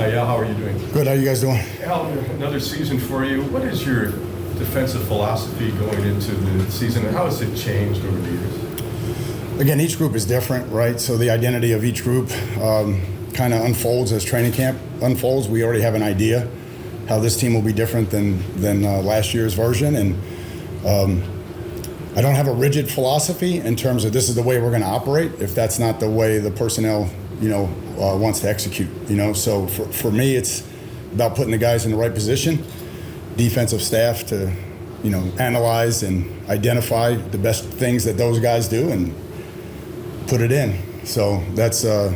Hi, Al. How are you doing? Good. How you guys doing? Al, another season for you. What is your defensive philosophy going into the season, and how has it changed over the years? Again, each group is different, right? So the identity of each group kind of unfolds as training camp unfolds. We already have an idea how this team will be different than last year's version, and I don't have a rigid philosophy in terms of this is the way we're going to operate if that's not the way the personnel wants to execute. So for me, it's about putting the guys in the right position, defensive staff to analyze and identify the best things that those guys do and put it in. So that's where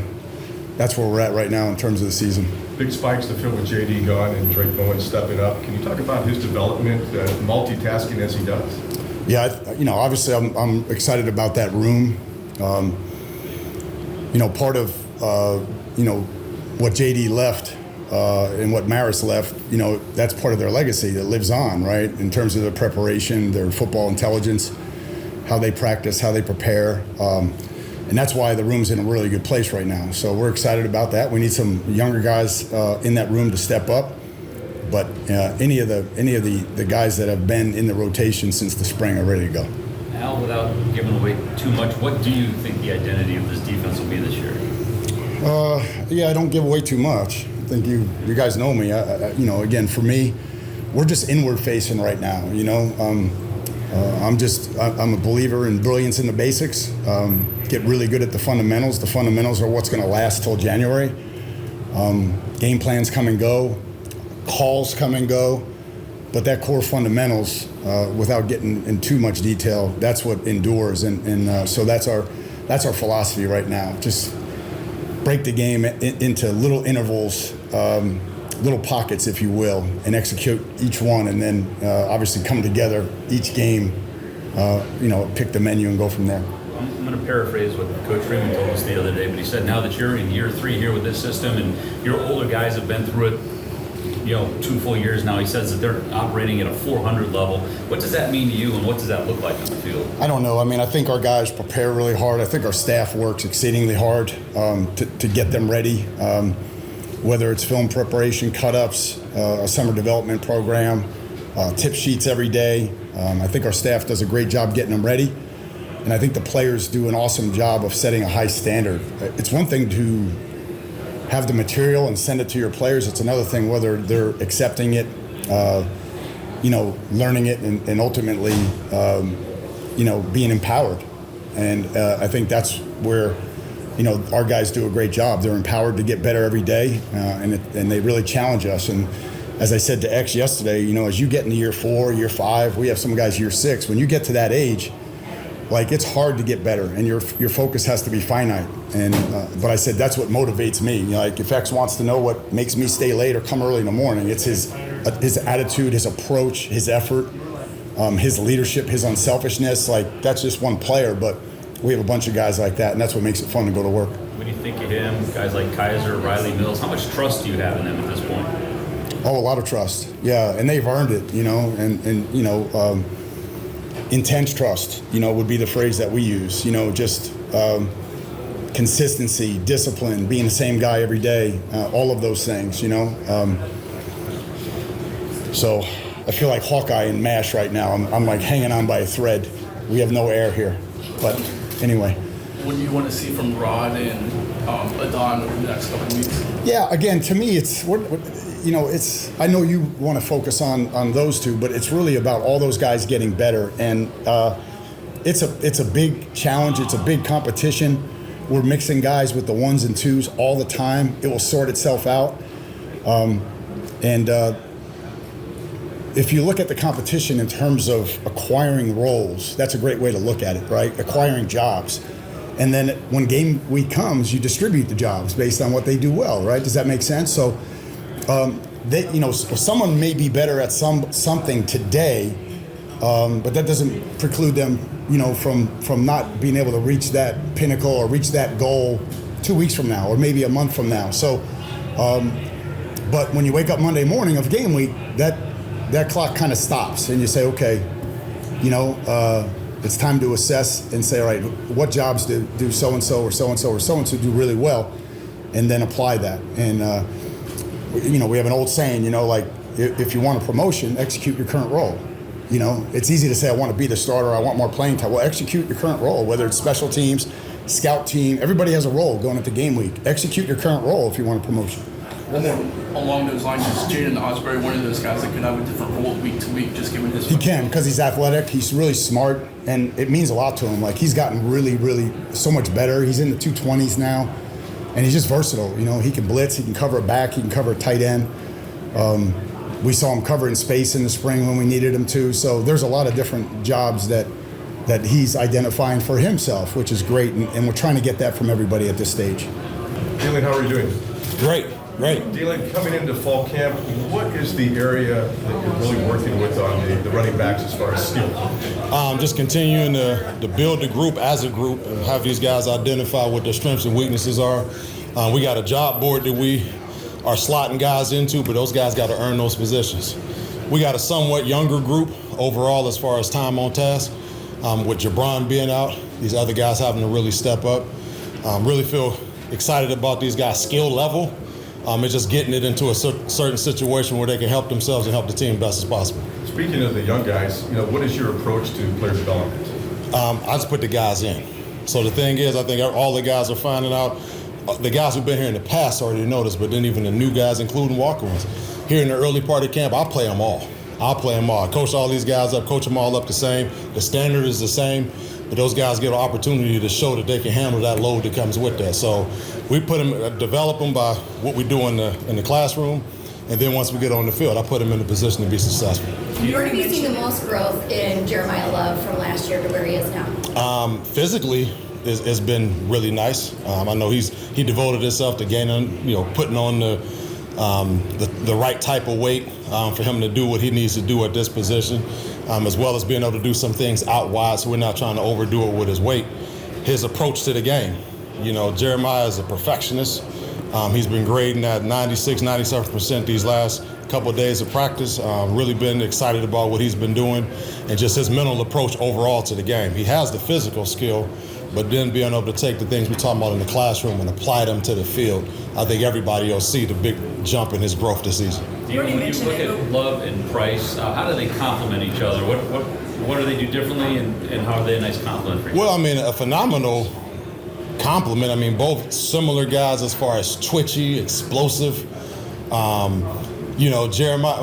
we're at right now in terms of the season. Big spikes to fill with JD gone and Drake Bowen stepping up. Can you talk about his development, multitasking as he does? Yeah, obviously I'm excited about that room. Part of what JD left and what Maris left, that's part of their legacy that lives on, right? In terms of their preparation, their football intelligence, how they practice, how they prepare. And that's why the room's in a really good place right now. So we're excited about that. We need some younger guys in that room to step up. But any of the guys that have been in the rotation since the spring are ready to go. Al, without giving away too much, what do you think the identity of this defense will be this year? I don't give away too much. I think you guys know me. Again, for me, we're just inward facing right now. I'm a believer in brilliance in the basics. Get really good at the fundamentals. The fundamentals are what's going to last till January. Game plans come and go. Calls come and go. But that core fundamentals, without getting in too much detail, that's what endures. And so that's our philosophy right now. Just break the game into little intervals, little pockets, if you will, and execute each one, and then obviously come together each game, pick the menu and go from there. I'm going to paraphrase what Coach Freeman told us the other day, but he said now that you're in year 3 here with this system and your older guys have been through it, 2 full years now, he says that they're operating at a 400 level. What does that mean to you, and what does that look like on the field? I don't know. I think our guys prepare really hard. I think our staff works exceedingly hard to get them ready. Whether it's film preparation, cut-ups, a summer development program, tip sheets every day. I think our staff does a great job getting them ready. And I think the players do an awesome job of setting a high standard. It's one thing to have the material and send it to your players. It's another thing whether they're accepting it, learning it, and ultimately, being empowered. And I think that's where our guys do a great job. They're empowered to get better every day, and they really challenge us. And as I said to X yesterday, as you get into year 4, year 5, we have some guys year 6. When you get to that age, it's hard to get better, and your focus has to be finite. And but I said that's what motivates me. If X wants to know what makes me stay late or come early in the morning, it's his attitude, his approach, his effort, his leadership, his unselfishness. That's just one player, but we have a bunch of guys like that, and that's what makes it fun to go to work. When you think of him, guys like Kaiser, Riley Mills, how much trust do you have in them at this point? Oh, a lot of trust. Yeah, and they've earned it, intense trust, would be the phrase that we use. Just consistency, discipline, being the same guy every day, all of those things, So I feel like Hawkeye in MASH right now. I'm hanging on by a thread. We have no air here. But anyway. What do you want to see from Rod and Adon over the next couple of weeks? Yeah, again, to me, I know you want to focus on those two, but it's really about all those guys getting better. And it's a big challenge. It's a big competition. We're mixing guys with the 1s and 2s all the time. It will sort itself out. If you look at the competition in terms of acquiring roles, that's a great way to look at it, right? Acquiring jobs. And then when game week comes, you distribute the jobs based on what they do well, right? Does that make sense? So, someone may be better at something today, but that doesn't preclude them, from not being able to reach that pinnacle or reach that goal 2 weeks from now or maybe a month from now. So, but when you wake up Monday morning of game week, that clock kind of stops and you say, okay, it's time to assess and say, all right, what jobs do so-and-so or so-and-so or so-and-so do really well, and then apply that. And we have an old saying, like if you want a promotion, execute your current role. It's easy to say I want to be the starter, I want more playing time. Well, execute your current role, whether it's special teams, scout team. Everybody has a role going into game week. Execute your current role if you want a promotion. And then along those lines, is Jaden Osbury one of those guys that could have a different role week to week, just given his? He can, because he's athletic. He's really smart, and it means a lot to him. Like, he's gotten really, really so much better. He's in the 220s now, and he's just versatile. He can blitz, he can cover a back, he can cover a tight end. We saw him cover in space in the spring when we needed him to. So there's a lot of different jobs that he's identifying for himself, which is great, and we're trying to get that from everybody at this stage. Deland, how are you doing? Great. Deland, coming into fall camp, what is the area that you're really working with on the running backs as far as skill? Just continuing to build the group as a group and have these guys identify what their strengths and weaknesses are. We got a job board that we are slotting guys into, but those guys got to earn those positions. We got a somewhat younger group overall as far as time on task. With Jabron being out, these other guys having to really step up. Really feel excited about these guys' skill level. It's just getting it into a certain situation where they can help themselves and help the team best as possible. Speaking of the young guys, what is your approach to player development? I just put the guys in. So the thing is, I think all the guys are finding out. The guys who've been here in the past already noticed, but then even the new guys, including walk-ons. Here in the early part of camp, I play them all. I coach all these guys up, coach them all up the same. The standard is the same, but those guys get an opportunity to show that they can handle that load that comes with that. So we develop them by what we do in the classroom, and then once we get on the field, I put them in a position to be successful. Where have you seen the most growth in Jeremiyah Love from last year to where he is now? Physically, it's been really nice. I know he devoted himself to gaining, putting on the right type of weight for him to do what he needs to do at this position, as well as being able to do some things out wide, so we're not trying to overdo it with his weight. His approach to the game. Jeremiah is a perfectionist. He's been grading at 96, 97% these last couple of days of practice. Really been excited about what he's been doing and just his mental approach overall to the game. He has the physical skill, but then being able to take the things we're talking about in the classroom and apply them to the field, I think everybody will see the big jump in his growth this season. When you look at Love and Price, how do they complement each other? What do they do differently, and how are they a nice complement for you? Well, a phenomenal compliment. Both similar guys as far as twitchy, explosive. Jeremiah,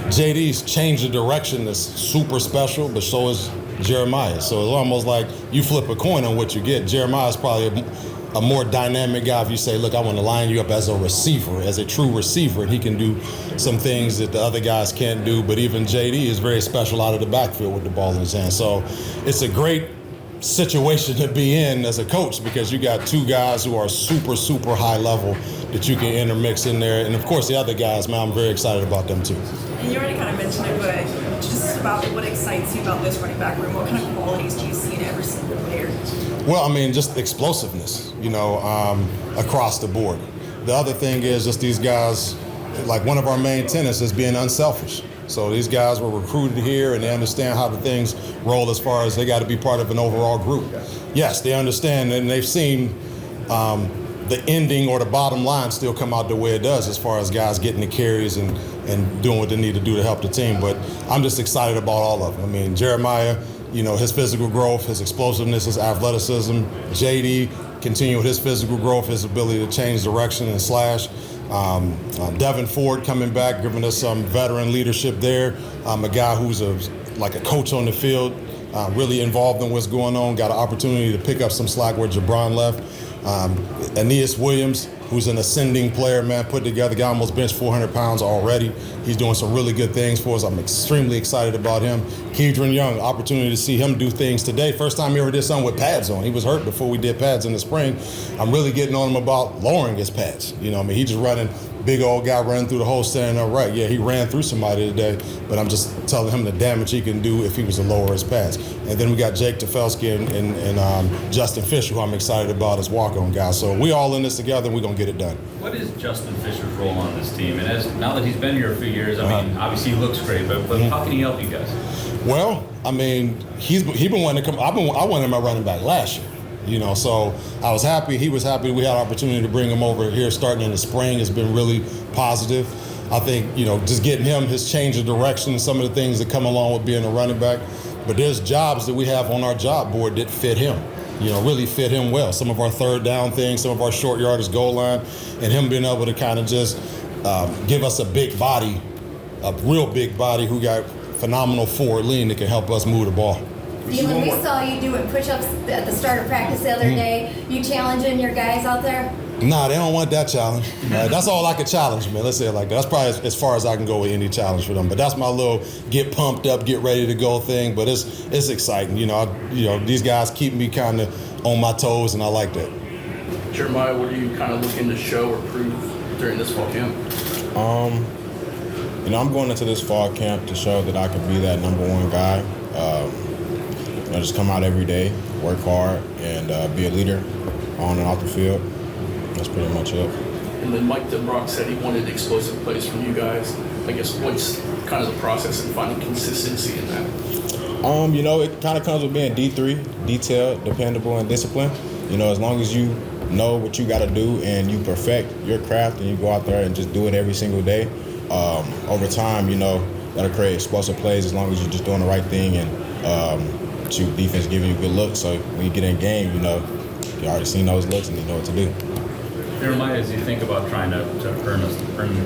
JD's changed the direction that's super special, but so is Jeremiah. So it's almost like you flip a coin on what you get. Jeremiah's probably a more dynamic guy if you say, look, I want to line you up as a receiver, as a true receiver, and he can do some things that the other guys can't do. But even JD is very special out of the backfield with the ball in his hand. So it's a great situation to be in as a coach, because you got two guys who are super, super high level that you can intermix in there. And of course the other guys, man, I'm very excited about them too. And you already kind of mentioned it, but just about what excites you about this running back room, what kind of qualities do you see in every single player? Well, just explosiveness, across the board. The other thing is just these guys, like one of our main tenets is being unselfish. So these guys were recruited here and they understand how the things roll as far as they got to be part of an overall group. Yes, they understand, and they've seen the ending or the bottom line still come out the way it does as far as guys getting the carries and doing what they need to do to help the team. But I'm just excited about all of them. Jeremiah, his physical growth, his explosiveness, his athleticism. JD, continue with his physical growth, his ability to change direction and slash. Devyn Ford coming back, giving us some veteran leadership there. A guy who's like a coach on the field, really involved in what's going on. Got an opportunity to pick up some slack where Jabron left. Aneyas Williams, who's an ascending player, man, put together, got almost benched 400 pounds already. He's doing some really good things for us. I'm extremely excited about him. Kedren Young, opportunity to see him do things today. First time he ever did something with pads on. He was hurt before we did pads in the spring. I'm really getting on him about lowering his pads. He just running, big old guy running through the hole standing upright. Yeah, he ran through somebody today, but I'm just telling him the damage he can do if he was to lower his pads. And then we got Jake Tefelsky and Justin Fisher, who I'm excited about as walk-on guys. So we all in this together, and we're going to get it done. What is Justin Fisher's role on this team? And now that he's been here a few years, obviously he looks great, but how can he help you guys? Well, he's been wanting to come. I wanted him at running back last year. You know, so I was happy. He was happy. We had an opportunity to bring him over here starting in the spring. It's been really positive. I think, you know, just getting him his change of direction and some of the things that come along with being a running back. But there's jobs that we have on our job board that fit him, you know, really fit him well. Some of our third down things, some of our short yardage goal line, and him being able to kind of just give us a big body, a real big body who got phenomenal forward lean that can help us move the ball. Deland, we saw you doing push-ups at the start of practice the other day. You challenging your guys out there? Nah, they don't want that challenge. That's all I can challenge, man. Let's say it like that. That's probably as far as I can go with any challenge for them. But that's my little get pumped up, get ready to go thing. But it's exciting. You know, these guys keep me kind of on my toes, and I like that. Jeremiah, what are you kind of looking to show or prove during this fall camp? You know, I'm going into this fall camp to show that I can be that number one guy. You know, just come out every day, work hard, and be a leader on and off the field. That's pretty much it. And then Mike DeBrock said he wanted explosive plays from you guys. I guess what's kind of the process in finding consistency in that? You know, it kind of comes with being D3, detailed, dependable, and disciplined. You know, as long as you know what you got to do and you perfect your craft and you go out there and just do it every single day, over time, you know, that'll create explosive plays as long as you're just doing the right thing and defense giving you good looks. So when you get in game, you know, you already seen those looks and you know what to do. Jeremiah, as you think about trying to earn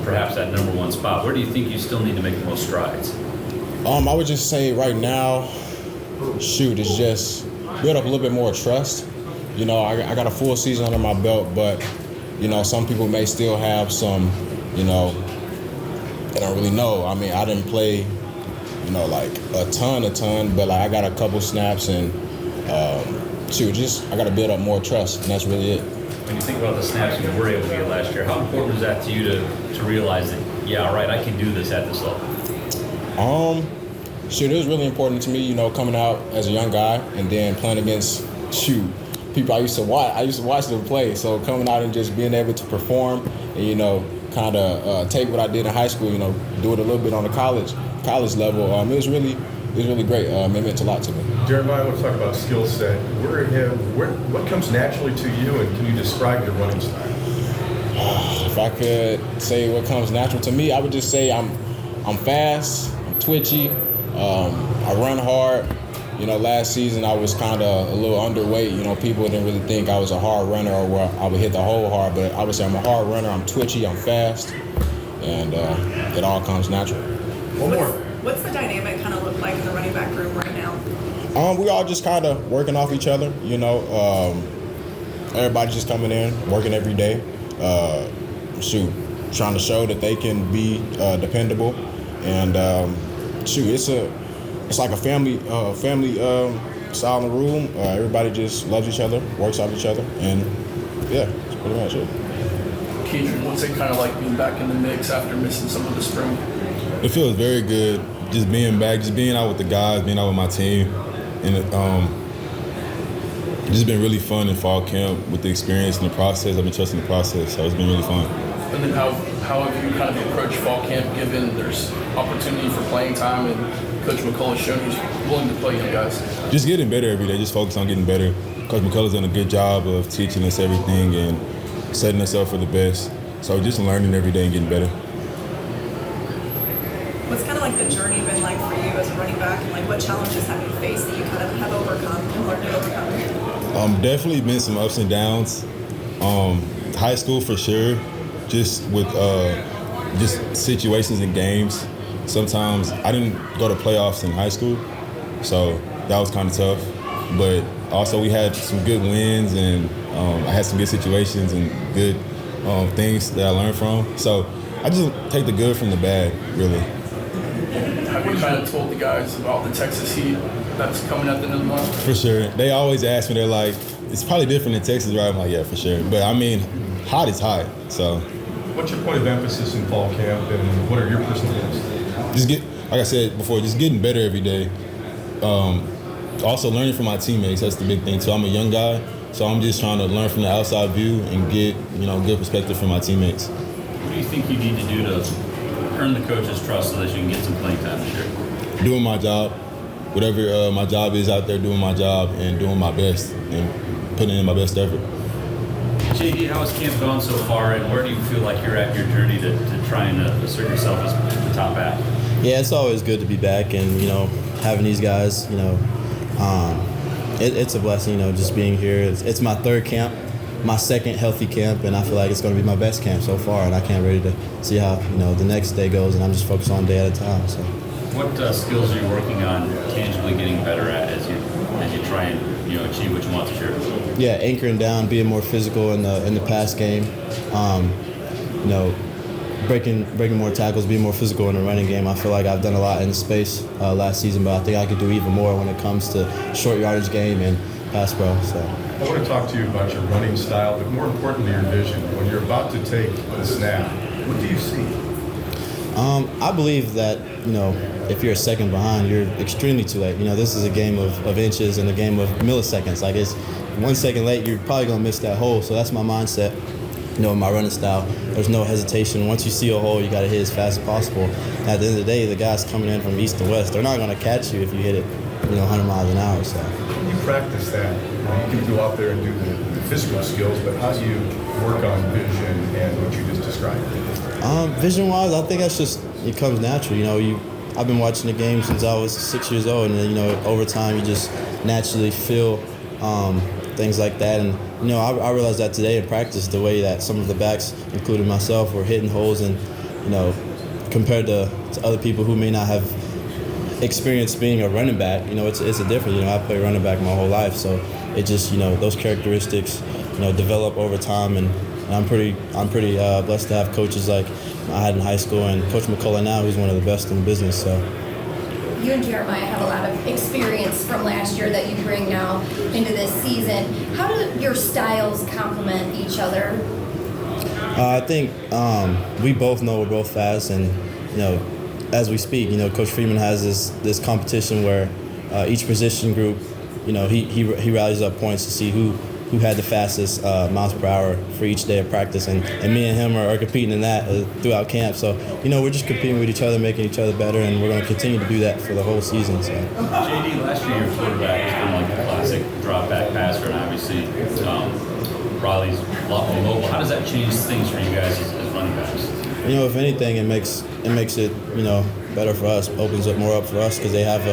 perhaps that number one spot, where do you think you still need to make the most strides? I would just say right now, it's just build up a little bit more trust. You know, I got a full season under my belt, but, you know, some people may still have some, you know, they don't really know. I mean, I didn't play, you know, like a ton, but like I got a couple snaps and, I got to build up more trust, and that's really it. When you think about the snaps you were able to get last year, how important was that to you to realize that, yeah, all right, I can do this at this level? It was really important to me, you know, coming out as a young guy and then playing against, people I used to watch them play. So coming out and just being able to perform and, you know, kind of take what I did in high school, you know, do it a little bit on the college level. It was really great. It meant a lot to me. Jeremiah, I want to talk about skill set. What comes naturally to you, and can you describe your running style? If I could say what comes natural to me, I would just say I'm fast, I'm twitchy, I run hard. You know, last season I was kind of a little underweight. You know, people didn't really think I was a hard runner or where I would hit the hole hard, but I would say I'm a hard runner, I'm twitchy, I'm fast, and it all comes natural. One more. What's the dynamic kind of look like in the running back room right now? We all just kind of working off each other, you know. Everybody just coming in, working every day. Trying to show that they can be dependable, and it's like a family style in the room. Everybody just loves each other, works off each other, and yeah, that's pretty much it. Kedren, what's it kind of like being back in the mix after missing some of the spring? It feels very good, just being back, just being out with the guys, being out with my team, and it's just been really fun in fall camp with the experience and the process. I've been trusting the process, so it's been really fun. And then how have you kind of approached fall camp, given there's opportunity for playing time and Coach McCullough's shown he's willing to play you guys? Just getting better every day, just focus on getting better. Coach McCullough's done a good job of teaching us everything and setting us up for the best. So just learning every day and getting better. What's kind of like the journey been like for you as a running back, and like what challenges have you faced that you kind of have overcome and learned to overcome? Definitely been some ups and downs. High school for sure, just with just situations in games. Sometimes I didn't go to playoffs in high school, so that was kind of tough. But also we had some good wins, and I had some good situations and good things that I learned from. So I just take the good from the bad, really. Have you kind of told the guys about the Texas heat that's coming at the end of the month? For sure. They always ask me, they're like, it's probably different in Texas, right? I'm like, yeah, for sure. But I mean, hot is hot, so. What's your point of emphasis in fall camp, and what are your personal goals? Like I said before, just getting better every day. Also learning from my teammates, that's the big thing too. I'm a young guy, so I'm just trying to learn from the outside view and get, good perspective from my teammates. What do you think you need to do to earn the coach's trust so that you can get some playing time this year? Doing my job, whatever my job is out there, doing my job and doing my best and putting in my best effort. JD, how has camp gone so far, and where do you feel like you're at in your journey to try and assert yourself as the top back? Yeah, it's always good to be back, and having these guys, it's a blessing, just being here. It's my third camp, my second healthy camp, and I feel like it's going to be my best camp so far, and I can't wait to see how the next day goes, and I'm just focused on day at a time. So, what skills are you working on, tangibly getting better at as you try and achieve what you want this year? Yeah, anchoring down, being more physical in the pass game, breaking more tackles, being more physical in the running game. I feel like I've done a lot in space last season, but I think I could do even more when it comes to short yardage game and pass pro. So I want to talk to you about your running style, but more importantly, your vision. When you're about to take the snap, what do you see? I believe that, if you're a second behind, you're extremely too late. This is a game of inches and a game of milliseconds. Like, it's 1 second late, you're probably going to miss that hole. So that's my mindset, in my running style. There's no hesitation. Once you see a hole, you got to hit as fast as possible. At the end of the day, the guys coming in from east to west, they're not going to catch you if you hit it, 100 miles an hour. So You practice that. You can go out there and do the physical skills, but how do you work on vision and what you just described? Vision-wise, I think that's just, it comes natural. I've been watching the game since I was 6 years old, and over time you just naturally feel things like that. And I realized that today in practice, the way that some of the backs, including myself, were hitting holes, and compared to other people who may not have experienced being a running back, it's a difference. I played running back my whole life, so it just those characteristics develop over time, and I'm pretty blessed to have coaches like I had in high school, and Coach McCullough now, who's one of the best in the business. So You and Jeremiah have a lot of experience from last year that you bring now into this season. How do your styles complement each other? I think we both know we're both fast, and as we speak, Coach Freeman has this competition where each position group, he rallies up points to see who had the fastest miles per hour for each day of practice, and me and him are competing in that throughout camp. So we're just competing with each other, making each other better, and we're going to continue to do that for the whole season. So JD, last year your quarterback has been like a classic drop back passer, and obviously Riley's a lot more mobile. How does that change things for you guys as running backs? If anything, it makes it better for us, opens up more up for us, because they have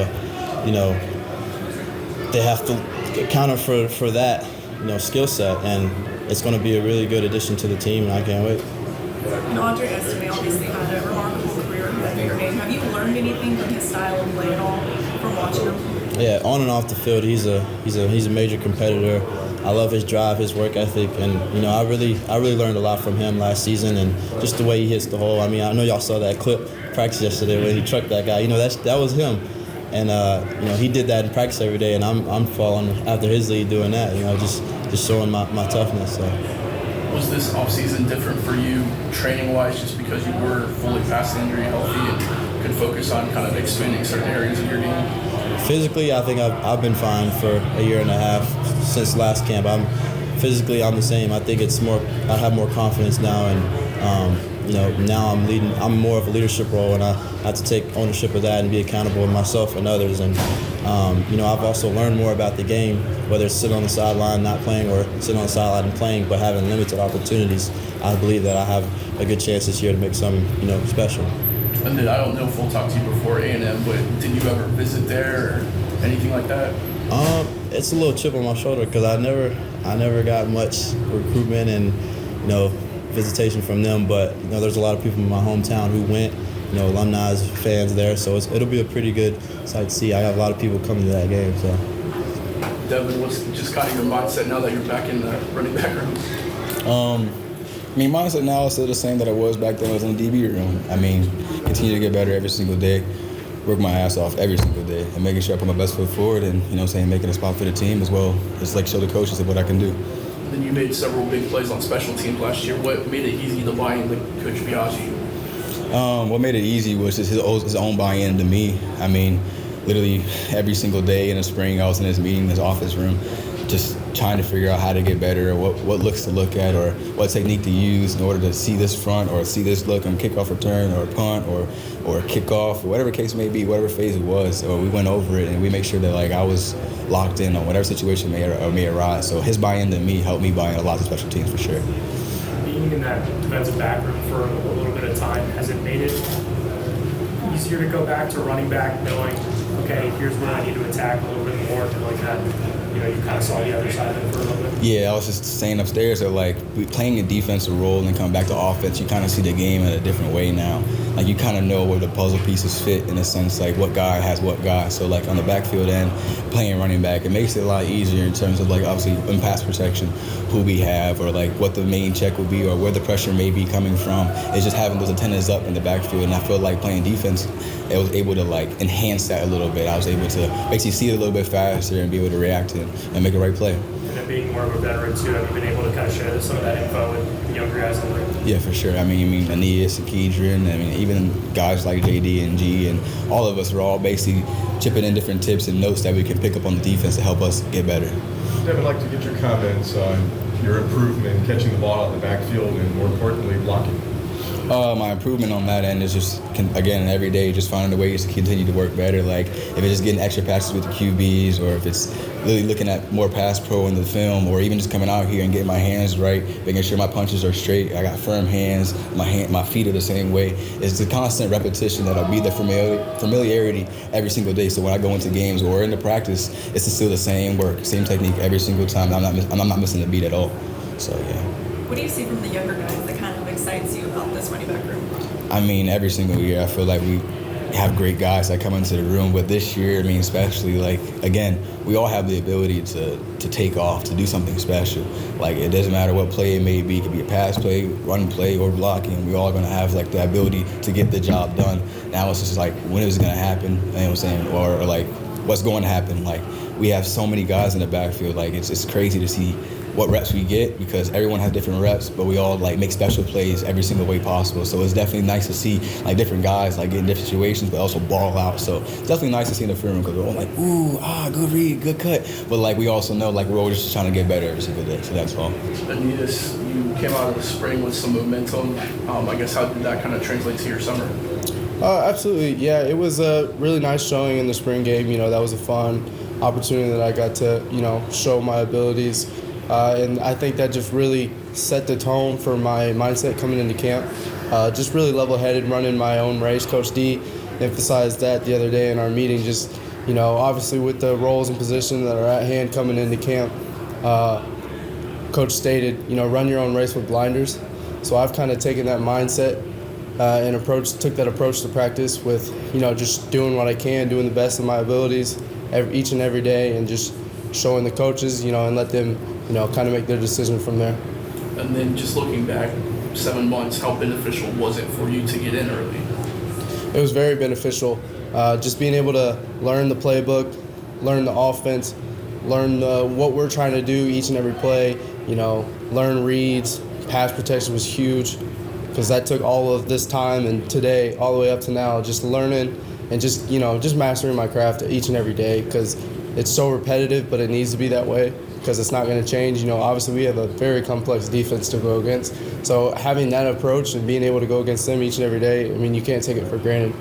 they have to counter for that skill set, and it's going to be a really good addition to the team, and I can't wait. Andre Estime obviously had a remarkable career at Notre Dame. Have you learned anything from his style of play at all from watching him? Yeah, on and off the field, he's a major competitor. I love his drive, his work ethic, and I really learned a lot from him last season, and just the way he hits the hole. I know y'all saw that clip practice yesterday when he trucked that guy. That was him, and he did that in practice every day, and I'm following after his lead doing that. Just showing my toughness. So. Was this offseason different for you training-wise, just because you were fully past injury healthy and could focus on kind of expanding certain areas of your game? Physically, I think I've been fine for a year and a half since last camp. I'm the same. I think it's more. I have more confidence now, and now I'm leading. I'm more of a leadership role, and I have to take ownership of that and be accountable to myself and others. And I've also learned more about the game, whether it's sitting on the sideline not playing, or sitting on the sideline and playing but having limited opportunities. I believe that I have a good chance this year to make something special. And then I don't know if we'll talk to you before A&M, but did you ever visit there or anything like that? It's a little chip on my shoulder, because I never got much recruitment and visitation from them. But there's a lot of people in my hometown who went, alumni, fans there. So it'll be a pretty good sight to see. I have a lot of people coming to that game. So, Devyn, what's just kind of your mindset now that you're back in the running back room? Mindset now is still the same that it was back then when I was in the DB room. Continue to get better every single day, work my ass off every single day, and making sure I put my best foot forward, and making a spot for the team as well. Just show the coaches what I can do. Then you made several big plays on special teams last year. What made it easy to buy into Coach Biaggi? What made it easy was just his own buy-in to me. Literally every single day in the spring, I was in his meeting, his office room, just trying to figure out how to get better, or what looks to look at, or what technique to use in order to see this front or see this look on kickoff return or punt or kickoff, or whatever case may be, whatever phase it was. So we went over it and we make sure that like I was locked in on whatever situation may arise. So his buy-in to me helped me buy in a lot of special teams for sure. Being in that defensive back room for a little bit of time, has it made it easier to go back to running back knowing, okay, here's where I need to attack a little bit more, and like that, you know, you kind of saw the other side of it for a little bit? Yeah, I was just saying upstairs that like playing a defensive role and coming back to offense, you kind of see the game in a different way now. Like you kind of know where the puzzle pieces fit in a sense, like what guy has what guy. So like on the backfield end, playing running back, it makes it a lot easier in terms of like obviously in pass protection, who we have, or like what the main check would be, or where the pressure may be coming from. It's just having those antennas up in the backfield, and I feel like playing defense, I was able to like enhance that a little bit. I was able to basically see it a little bit faster and be able to react to it and make a right play. And then being more of a veteran too, have you been able to kind of share some of that info with the younger guys in the room? Yeah, for sure. I mean, Aneyas and Kedren, even guys like JD and G, and all of us are all basically chipping in different tips and notes that we can pick up on the defense to help us get better. Devyn, I'd like to get your comments on your improvement catching the ball out in the backfield and, more importantly, blocking. My improvement on that end is just, again, every day just finding the ways to continue to work better. Like if it's just getting extra passes with the QBs, or if it's really looking at more pass pro in the film, or even just coming out here and getting my hands right, making sure my punches are straight. I got firm hands, my feet are the same way. It's the constant repetition that'll be the familiarity every single day. So when I go into games or into practice, it's still the same work, same technique every single time. I'm not missing a beat at all. So yeah. What do you see from the younger guys that kind of excites you about this running back room? I mean, every single year I feel like we have great guys that come into the room, but this year, I mean, especially, like, again, we all have the ability to take off, to do something special. Like, it doesn't matter what play it may be. It could be a pass play, run play, or blocking. We all going to have, like, the ability to get the job done. Now it's just, like, when is it going to happen, you know what I'm saying, or like, what's going to happen. Like, we have so many guys in the backfield. Like, it's crazy to see what reps we get, because everyone has different reps, but we all like make special plays every single way possible. So it's definitely nice to see like different guys like get in different situations, but also ball out. So it's definitely nice to see in the film, because we're all like, ooh, good read, good cut. But like we also know like we're always just trying to get better every single day. So that's all. Aneyas, you came out of the spring with some momentum. I guess how did that kind of translate to your summer? Absolutely, yeah. It was a really nice showing in the spring game. You know, that was a fun opportunity that I got to, you know, show my abilities. And I think that just really set the tone for my mindset coming into camp. Just really level-headed, running my own race. Coach D emphasized that the other day in our meeting. Just, you know, obviously with the roles and positions that are at hand coming into camp, Coach stated, you know, run your own race with blinders. So I've kind of taken that mindset and took that approach to practice with, you know, just doing what I can, doing the best of my abilities each and every day, and just showing the coaches, you know, and let them, you know, kind of make their decision from there. And then just looking back 7 months, how beneficial was it for you to get in early? It was very beneficial. Just being able to learn the playbook, learn the offense, learn what we're trying to do each and every play, you know, learn reads. Pass protection was huge, because that took all of this time and today all the way up to now, just learning and just, you know, just mastering my craft each and every day, because it's so repetitive, but it needs to be that way, because it's not going to change. You know, obviously we have a very complex defense to go against. So having that approach and being able to go against them each and every day, I mean, you can't take it for granted.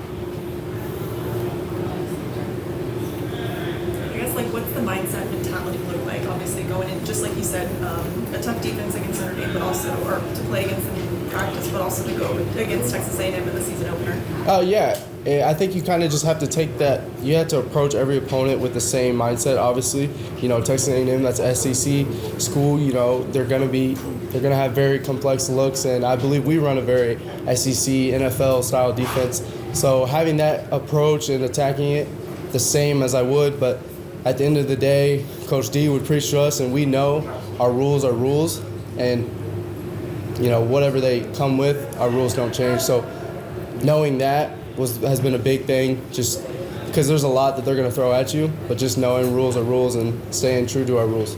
I guess, like, what's the mindset, mentality look like? Obviously going in, just like you said, a tough defense against Notre Dame, but also, or to play against them in practice, but also to go against Texas A&M in the season opener. Yeah. I think you kind of just have to take that. You have to approach every opponent with the same mindset. Obviously, you know, Texas A&M, that's SEC school. You know, they're gonna have very complex looks, and I believe we run a very SEC NFL style defense. So having that approach and attacking it the same as I would, but at the end of the day, Coach D would preach to us, and we know our rules are rules, and you know, whatever they come with, our rules don't change. So knowing that has been a big thing, just because there's a lot that they're going to throw at you, but just knowing rules are rules and staying true to our rules.